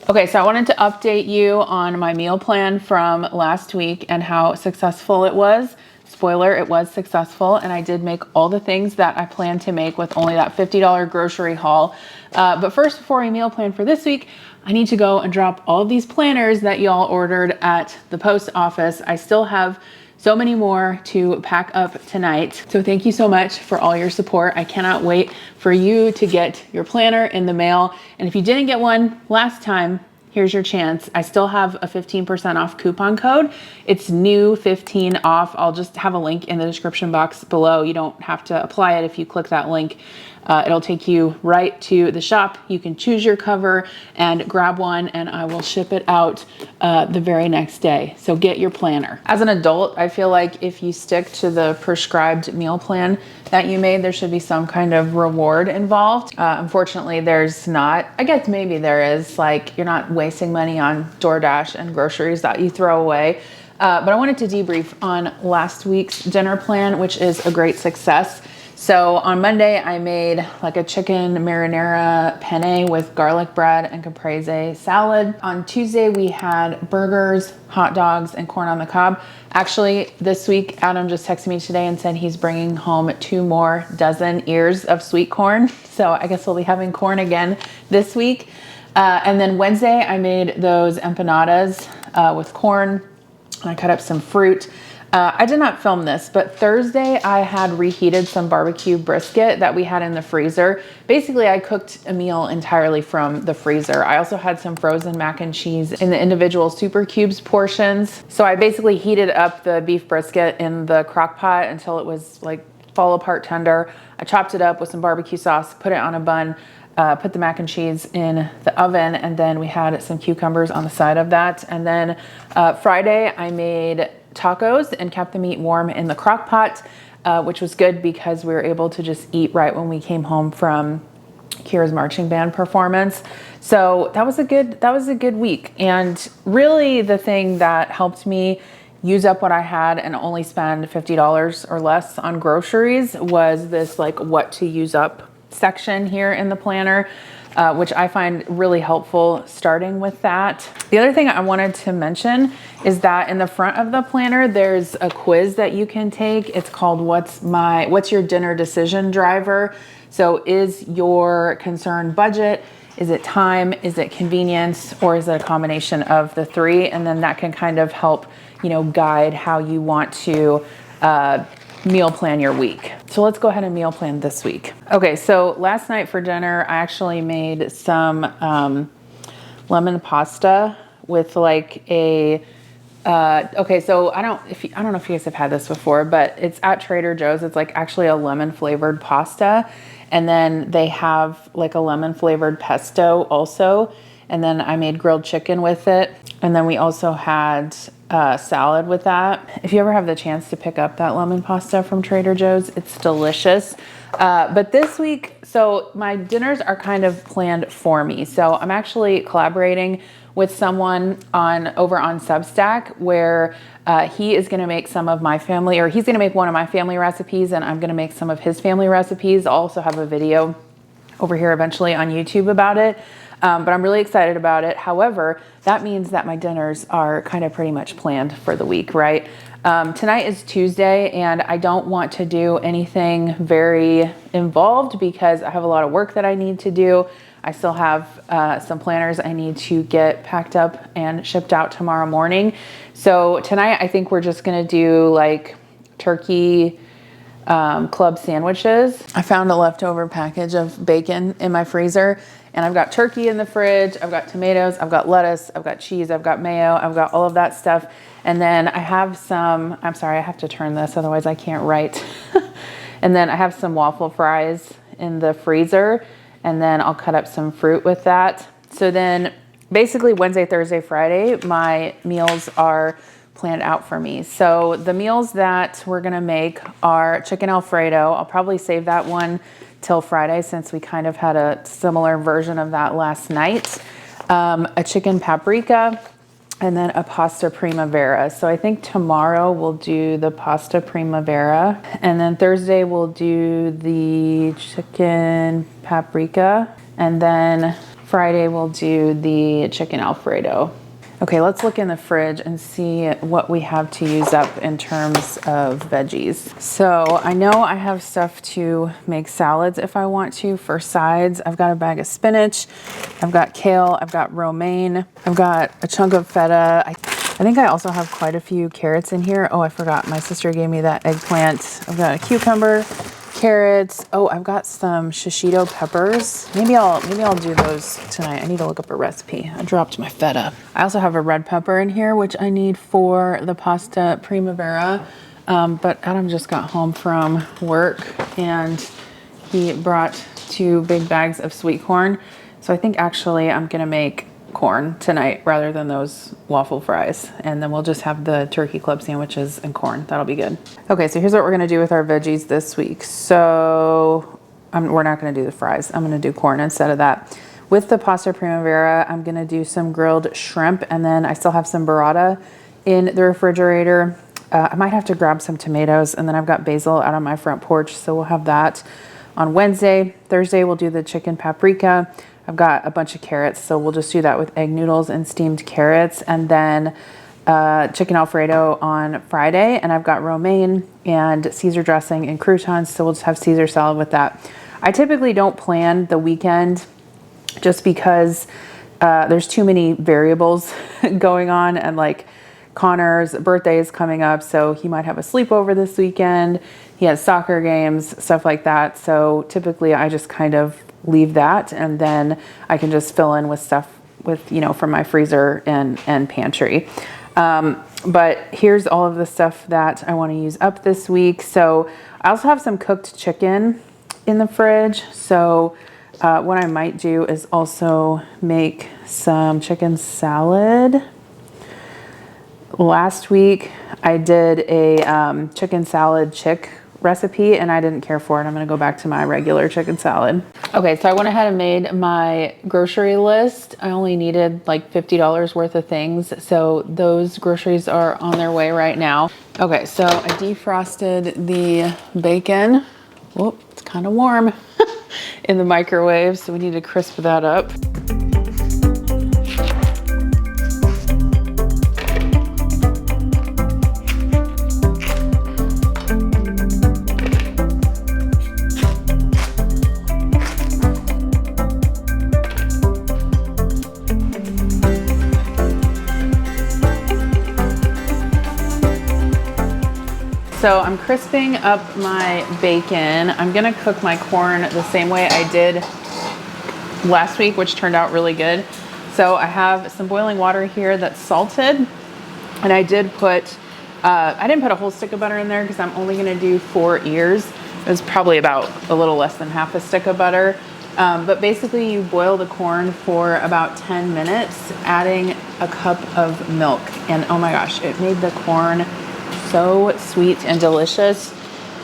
Okay, so I wanted to update you on my meal plan from last week and how successful it was. Spoiler, it was successful, and I did make all the things that I planned to make with only that $50 grocery haul. But first, before I meal plan for this week, I need to go and drop all of these planners that y'all ordered at the post office. I still have so many more to pack up tonight. So thank you so much for all your support. I cannot wait for you to get your planner in the mail. And if you didn't get one last time, here's your chance. I still have a 15% off coupon code. It's new 15 off. I'll just have a link in the description box below. You don't have to apply it if you click that link. It'll take you right to the shop. You can choose your cover and grab one, and I will ship it out the very next day. So get your planner. As an adult, I feel like if you stick to the prescribed meal plan that you made, there should be some kind of reward involved. Unfortunately, there's not. I guess maybe there is. Like, you're not wasting money on DoorDash and groceries that you throw away. But I wanted to debrief on last week's dinner plan, which is a great success. So on Monday, I made like a chicken marinara penne with garlic bread and caprese salad. On Tuesday, we had burgers, hot dogs, and corn on the cob. Actually, this week, Adam just texted me today and said he's bringing home 2 more dozen ears of sweet corn. So I guess we'll be having corn again this week. And then Wednesday, I made those empanadas with corn. I cut up some fruit. I did not film this, but Thursday I had reheated some barbecue brisket that we had in the freezer. Basically, I cooked a meal entirely from the freezer. I also had some frozen mac and cheese in the individual super cubes portions. So I basically heated up the beef brisket in the crock pot until it was like fall apart tender. I chopped it up with some barbecue sauce, put it on a bun, put the mac and cheese in the oven, and then we had some cucumbers on the side of that. And then Friday I made tacos and kept the meat warm in the crock pot, which was good because we were able to just eat right when we came home from Kira's marching band performance. So that was a good week. And really the thing that helped me use up what I had and only spend $50 or less on groceries was this like what to use up section here in the planner, which I find really helpful starting with that. The other thing I wanted to mention is that in the front of the planner, there's a quiz that you can take. It's called What's Your Dinner Decision Driver? So is your concern budget? Is it time? Is it convenience? Or is it a combination of the 3? And then that can kind of help, guide how you want to meal plan your week. So let's go ahead and meal plan this week. Okay, so last night for dinner, I actually made some lemon pasta with like a, okay, so I don't know if you guys have had this before, but it's at Trader Joe's. It's like actually a lemon flavored pasta. And then they have like a lemon flavored pesto also. And then I made grilled chicken with it. And then we also had salad with that. If you ever have the chance to pick up that lemon pasta from Trader Joe's, it's delicious. But this week, so my dinners are kind of planned for me. So I'm actually collaborating with someone over on Substack where he is going to make some of my family, or he's going to make one of my family recipes, and I'm going to make some of his family recipes. I'll also have a video over here eventually on YouTube about it. But I'm really excited about it. However, that means that my dinners are kind of pretty much planned for the week, right? Tonight is Tuesday, and I don't want to do anything very involved because I have a lot of work that I need to do. I still have some planners I need to get packed up and shipped out tomorrow morning. So tonight, I think we're just gonna do like turkey club sandwiches. I found a leftover package of bacon in my freezer, and I've got turkey in the fridge. I've got tomatoes, I've got lettuce, I've got cheese, I've got mayo, I've got all of that stuff. And then I have some, I'm sorry, I have to turn this, otherwise I can't write. And then I have some waffle fries in the freezer, and then I'll cut up some fruit with that. So then basically Wednesday, Thursday, Friday, my meals are planned out for me. So the meals that we're gonna make are chicken Alfredo. I'll probably save that one till Friday since we kind of had a similar version of that last night. A chicken paprika, and then a pasta primavera. So I think tomorrow we'll do the pasta primavera, and then Thursday we'll do the chicken paprika, and then Friday we'll do the chicken Alfredo. Okay, let's look in the fridge and see what we have to use up in terms of veggies. So I know I have stuff to make salads if I want to for sides. I've got a bag of spinach, I've got kale, I've got romaine, I've got a chunk of feta. I think I also have quite a few carrots in here. Oh, I forgot, my sister gave me that eggplant. I've got a cucumber, carrots. Oh, I've got some shishito peppers. Maybe I'll do those tonight. I need to look up a recipe. I dropped my feta. I also have a red pepper in here, which I need for the pasta primavera. But Adam just got home from work and he brought 2 big bags of sweet corn. So I think actually I'm gonna make corn tonight rather than those waffle fries, and then we'll just have the turkey club sandwiches and corn. That'll be good. Okay, so here's what we're gonna do with our veggies this week. So we're not gonna do the fries. I'm gonna do corn instead of that. With the pasta primavera, I'm gonna do some grilled shrimp, and then I still have some burrata in the refrigerator. I might have to grab some tomatoes, and then I've got basil out on my front porch, so we'll have that on Wednesday. Thursday we'll do the chicken paprika. I've got a bunch of carrots, so we'll just do that with egg noodles and steamed carrots, and then chicken Alfredo on Friday. And I've got romaine and Caesar dressing and croutons, so we'll just have Caesar salad with that. I typically don't plan the weekend just because there's too many variables going on, and like Connor's birthday is coming up, so he might have a sleepover this weekend. He has soccer games, stuff like that. So typically I just kind of leave that, and then I can just fill in with stuff with, you know, from my freezer and pantry. But here's all of the stuff that I want to use up this week. So I also have some cooked chicken in the fridge. So what I might do is also make some chicken salad. Last week I did a chicken salad chick recipe and I didn't care for it. I'm gonna go back to my regular chicken salad. Okay, so I went ahead and made my grocery list. I only needed like $50 worth of things, so those groceries are on their way right now. Okay, so I defrosted the bacon. Whoop, it's kind of warm in the microwave, so we need to crisp that up. So I'm crisping up my bacon. I'm gonna cook my corn the same way I did last week, which turned out really good. So I have some boiling water here that's salted, and I did put, I didn't put a whole stick of butter in there because I'm only gonna do 4 ears. It was probably about a little less than half a stick of butter. But basically you boil the corn for about 10 minutes, adding a cup of milk. And oh my gosh, it made the corn so sweet and delicious.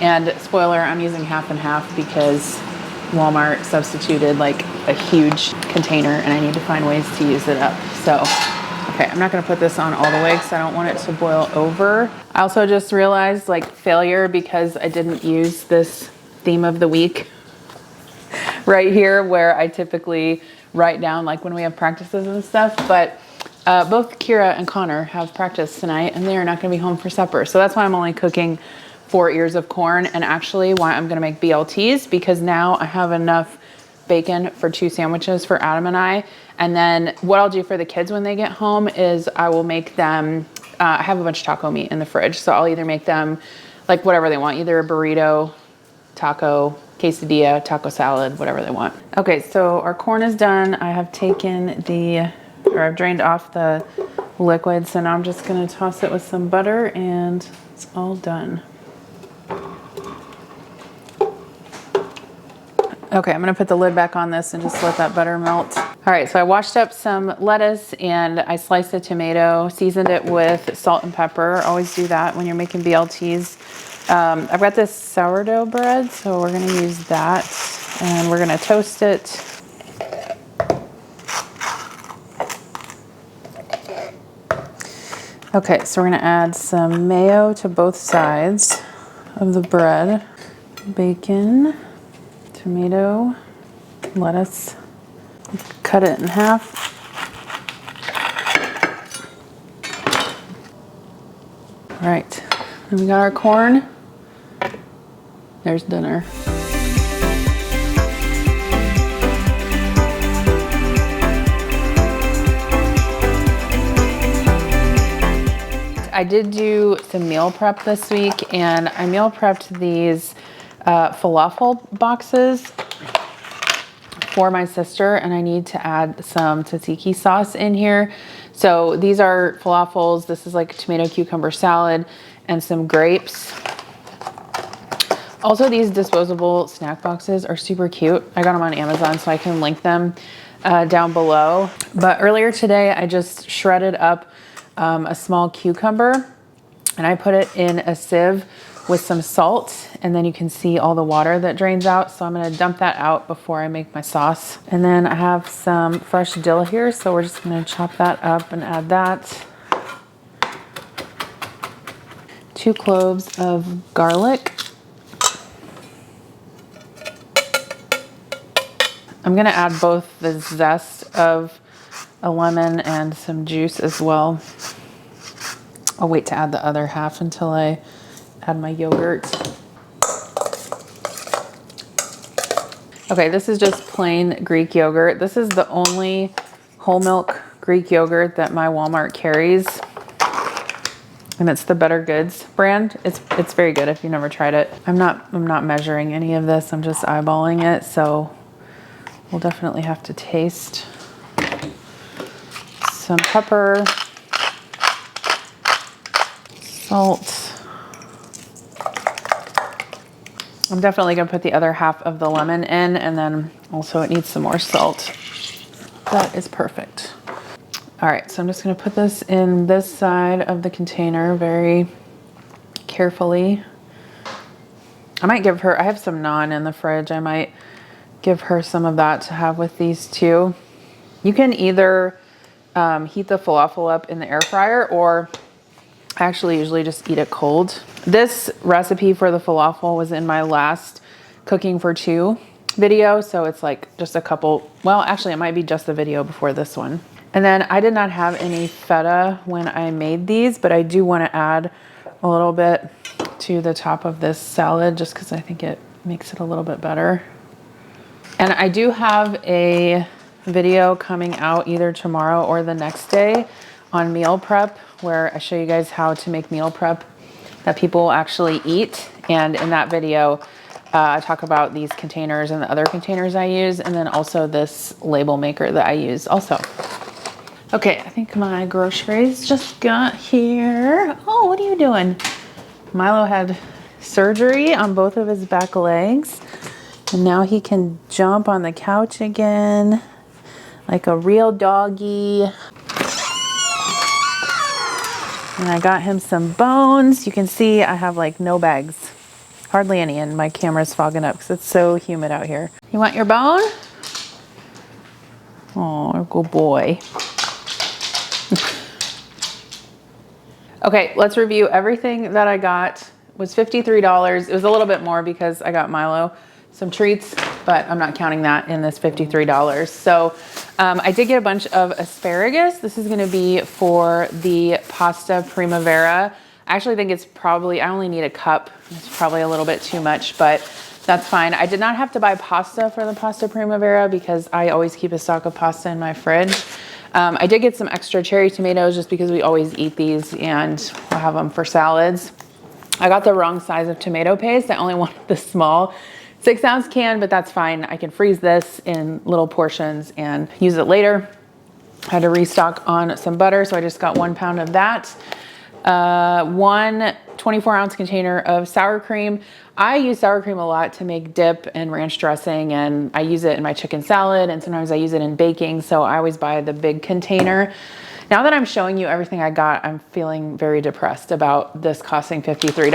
And spoiler, I'm using half and half because Walmart substituted like a huge container and I need to find ways to use it up. So, okay, I'm not gonna put this on all the way because I don't want it to boil over. I also just realized like failure because I didn't use this theme of the week right here where I typically write down like when we have practices and stuff, but both Kira and Connor have practice tonight and they are not gonna be home for supper. So that's why I'm only cooking 4 ears of corn, and actually why I'm gonna make BLTs, because now I have enough bacon for 2 sandwiches for Adam and I. And then what I'll do for the kids when they get home is I will make them, I have a bunch of taco meat in the fridge. So I'll either make them like whatever they want, either a burrito, taco, quesadilla, taco salad, whatever they want. Okay, so our corn is done. I have taken I've drained off the liquid. So now I'm just gonna toss it with some butter and it's all done. Okay, I'm gonna put the lid back on this and just let that butter melt. All right, so I washed up some lettuce and I sliced a tomato, seasoned it with salt and pepper. Always do that when you're making BLTs. I've got this sourdough bread, so we're gonna use that and we're gonna toast it. Okay, so we're gonna add some mayo to both sides of the bread, bacon, tomato, lettuce, cut it in half. All right, and we got our corn. There's dinner. I did do some meal prep this week, and I meal prepped these falafel boxes for my sister, and I need to add some tzatziki sauce in here. So these are falafels. This is like a tomato cucumber salad and some grapes. Also, these disposable snack boxes are super cute. I got them on Amazon, so I can link them down below. But earlier today, I just shredded up a small cucumber, and I put it in a sieve with some salt, and then you can see all the water that drains out. So I'm gonna dump that out before I make my sauce. And then I have some fresh dill here, so we're just gonna chop that up and add that. 2 cloves of garlic. I'm gonna add both the zest of a lemon and some juice as well. I'll wait to add the other half until I add my yogurt. Okay, this is just plain Greek yogurt. This is the only whole milk Greek yogurt that my Walmart carries. And it's the Better Goods brand. It's very good if you've never tried it. I'm not measuring any of this. I'm just eyeballing it, so we'll definitely have to taste. Some pepper, salt. I'm definitely gonna put the other half of the lemon in, and then also it needs some more salt. That is perfect. All right, so I'm just gonna put this in this side of the container very carefully. I might give her, I have some naan in the fridge. I might give her some of that to have with these too. You can either heat the falafel up in the air fryer, or I actually usually just eat it cold. This recipe for the falafel was in my last cooking for 2 video, so it's like just a couple, well, actually it might be just the video before this one. And then I did not have any feta when I made these, but I do want to add a little bit to the top of this salad just because I think it makes it a little bit better. And I do have a video coming out either tomorrow or the next day on meal prep, where I show you guys how to make meal prep that people will actually eat. And in that video, I talk about these containers and the other containers I use, and then also this label maker that I use also. Okay, I think my groceries just got here. Oh, what are you doing? Milo had surgery on both of his back legs, and now he can jump on the couch again like a real doggy. And I got him some bones. You can see I have like no bags, hardly any, and my camera's fogging up because it's so humid out here. You want your bone? Oh, good boy. Okay, let's review everything that I got. It was $53. It was a little bit more because I got Milo some treats, but I'm not counting that in this $53. So I did get a bunch of asparagus. This is gonna be for the pasta primavera. I actually think it's probably, I only need a cup. It's probably a little bit too much, but that's fine. I did not have to buy pasta for the pasta primavera because I always keep a stock of pasta in my fridge. I did get some extra cherry tomatoes just because we always eat these and we'll have them for salads. I got the wrong size of tomato paste. I only wanted the small 6-ounce can, but that's fine. I can freeze this in little portions and use it later. I had to restock on some butter, so I just got 1 pound of that. 1 24-ounce container of sour cream. I use sour cream a lot to make dip and ranch dressing, and I use it in my chicken salad, and sometimes I use it in baking, so I always buy the big container. Now that I'm showing you everything I got, I'm feeling very depressed about this costing $53.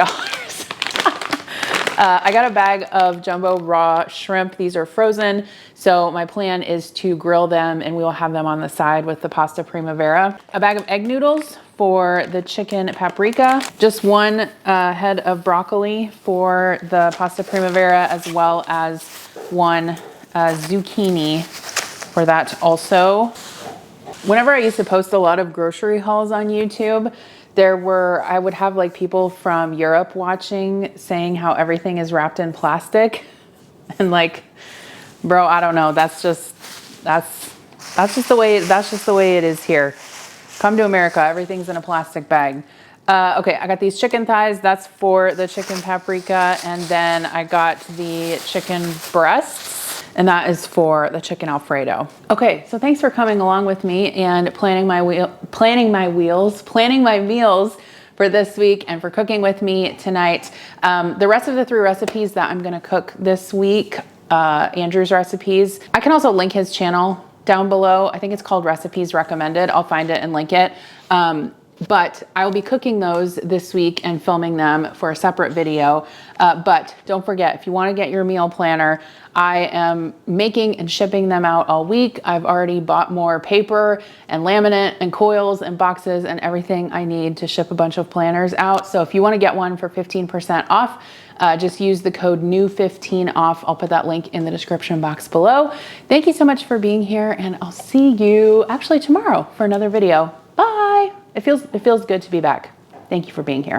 I got a bag of jumbo raw shrimp. These are frozen, so my plan is to grill them and we will have them on the side with the pasta primavera. A bag of egg noodles for the chicken paprika. Just 1 head of broccoli for the pasta primavera, as well as 1 zucchini for that also. Whenever I used to post a lot of grocery hauls on YouTube, I would have like people from Europe watching saying how everything is wrapped in plastic. And like, bro, I don't know. That's just the way it is here. Come to America, everything's in a plastic bag. Okay, I got these chicken thighs. That's for the chicken paprika. And then I got the chicken breasts, and that is for the chicken Alfredo. Okay, so thanks for coming along with me and planning my meals for this week and for cooking with me tonight. The rest of the 3 recipes that I'm gonna cook this week, Andrew's recipes, I can also link his channel down below. I think it's called Recipes Recommended. I'll find it and link it. But I will be cooking those this week and filming them for a separate video. But don't forget, if you want to get your meal planner, I am making and shipping them out all week. I've already bought more paper and laminate and coils and boxes and everything I need to ship a bunch of planners out. So if you want to get one for 15% off, just use the code NEW15OFF. I'll put that link in the description box below. Thank you so much for being here, and I'll see you actually tomorrow for another video. Bye. It feels good to be back. Thank you for being here.